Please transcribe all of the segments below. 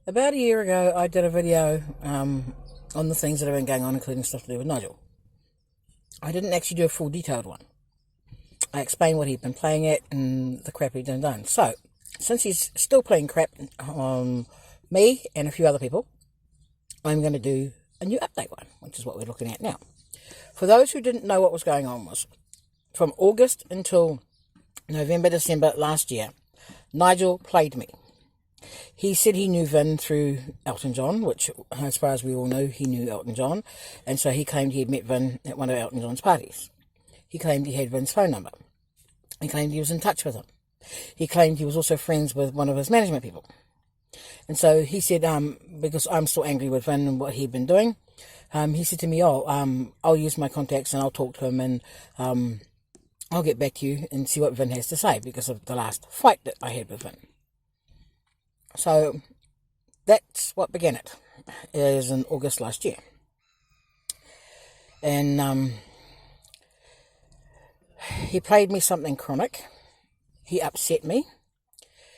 About a year ago, I did a video on the things that have been going on, including stuff to do with Nigel. I didn't actually do a full detailed one. I explained what he'd been playing at and the crap he'd done. So, since he's still playing crap on me and a few other people, I'm going to do a new update one, which is what we're looking at now. For those who didn't know what was going on, was from August until November, December last year, Nigel played me. He said he knew Vin through Elton John, which, as far as we all know, he knew Elton John, and so he claimed he had met Vin at one of Elton John's parties. He claimed he had Vin's phone number. He claimed he was in touch with him. He claimed he was also friends with one of his management people. And so he said, because I'm still angry with Vin and what he'd been doing, he said to me, I'll use my contacts and I'll talk to him and I'll get back to you and see what Vin has to say because of the last fight that I had with Vin. So that's what began it. It was in August last year. And he played me something chronic. He upset me.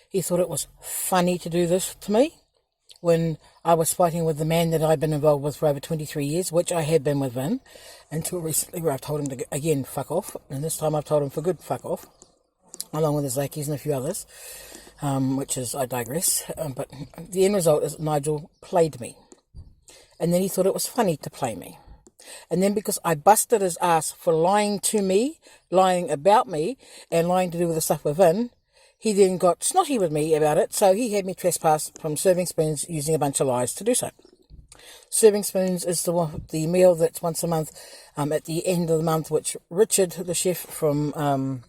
He thought it was funny to do this to me when I was fighting with the man that I'd been involved with for over 23 years, which I had been with Vin, until recently where I've told him to, again, fuck off. And this time I've told him for good, fuck off, along with his lackeys and a few others. Which is, I digress, but the end result is Nigel played me. And then he thought it was funny to play me. And then because I busted his ass for lying to me, lying about me, and lying to do with the stuff with Vin, he then got snotty with me about it, so he had me trespassed from serving spoons using a bunch of lies to do so. Serving spoons is the meal that's once a month, at the end of the month, which Richard, the chef from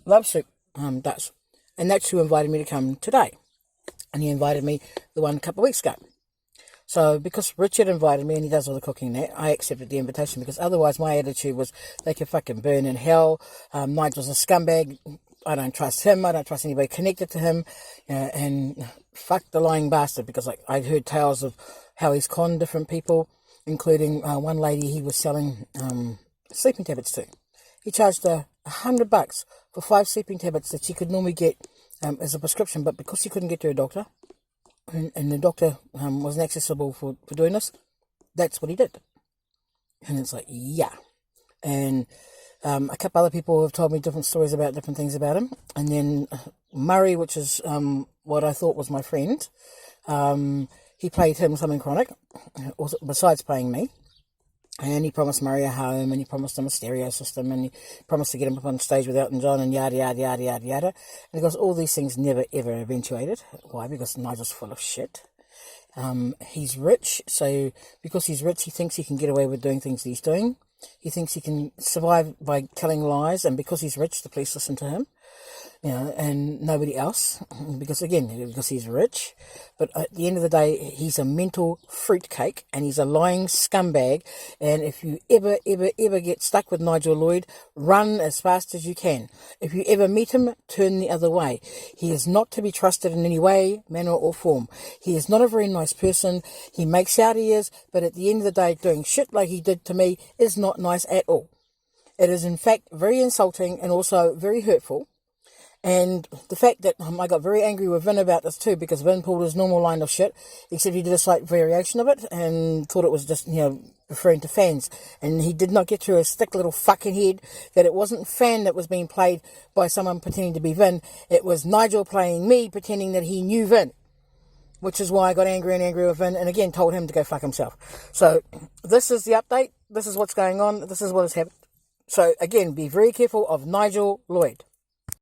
Love Soup, does. And that's who invited me to come today. And he invited me the one a couple of weeks ago. So because Richard invited me and he does all the cooking there, I accepted the invitation because otherwise my attitude was they could fucking burn in hell. Nigel's a scumbag. I don't trust him. I don't trust anybody connected to him. And fuck the lying bastard, because I'd heard tales of how he's conned different people, including one lady he was selling sleeping tablets to. He charged her $100 for 5 sleeping tablets that she could normally get as a prescription, but because she couldn't get to a doctor, and the doctor wasn't accessible for doing this, that's what he did. And it's like, yeah. And a couple other people have told me different stories about different things about him. And then Murray, which is what I thought was my friend, he played him something chronic, also, besides playing me. And he promised Murray a home, and he promised him a stereo system, and he promised to get him up on stage with Elton John, and yada, yada, yada, yada, yada. And because all these things never, ever eventuated. Why? Because Nigel's full of shit. He's rich, so because he's rich, he thinks he can get away with doing things he's doing. He thinks he can survive by telling lies, and because he's rich, the police listen to him. And nobody else, because he's rich. But at the end of the day, he's a mental fruitcake, and he's a lying scumbag. And if you ever get stuck with Nigel Lloyd, run as fast as you can. If you ever meet him, turn the other way. He is not to be trusted in any way, manner, or form. He is not a very nice person. He makes out he is, but at the end of the day, doing shit like he did to me is not nice at all. It is, in fact, very insulting and also very hurtful. And the fact that I got very angry with Vin about this too, because Vin pulled his normal line of shit, except he did a slight variation of it and thought it was just, referring to fans. And he did not get through his thick little fucking head that it wasn't fan that was being played by someone pretending to be Vin. It was Nigel playing me pretending that he knew Vin. Which is why I got angry and angry with Vin, and again told him to go fuck himself. So this is the update. This is what's going on. This is what has happened. So again, be very careful of Nigel Lloyd.